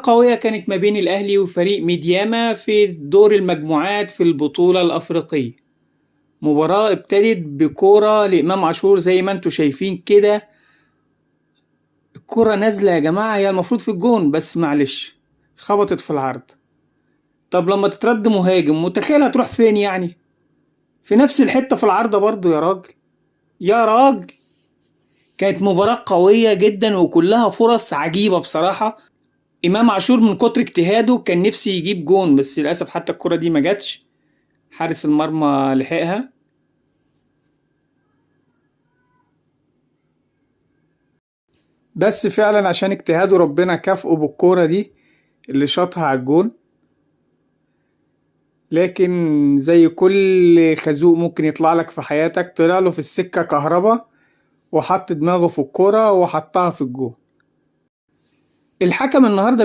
قوية كانت ما بين الأهلي وفريق ميدياما في دور المجموعات في البطولة الأفريقية. مباراة ابتدت بكورة لإمام عاشور زي ما انتوا شايفين كده. الكورة نازلة يا جماعة، هي المفروض في الجون بس معلش خبطت في العرض. طب لما تترد مهاجم متخيل هتروح فين يعني؟ في نفس الحتة في العارضة برضو يا راجل. يا راجل، كانت مباراة قوية جدا وكلها فرص عجيبة بصراحة. إمام عاشور من كتر اجتهاده كان نفسي يجيب جون، بس للأسف حتى الكرة دي ما جاتش. حارس المرمى لحقها. بس فعلا عشان اجتهاده ربنا كافئه بالكورة دي اللي شاطها على الجون. لكن زي كل خازوق ممكن يطلع لك في حياتك، طلع له في السكة كهربا وحط دماغه في الكورة وحطها في الجون. الحكم النهاردة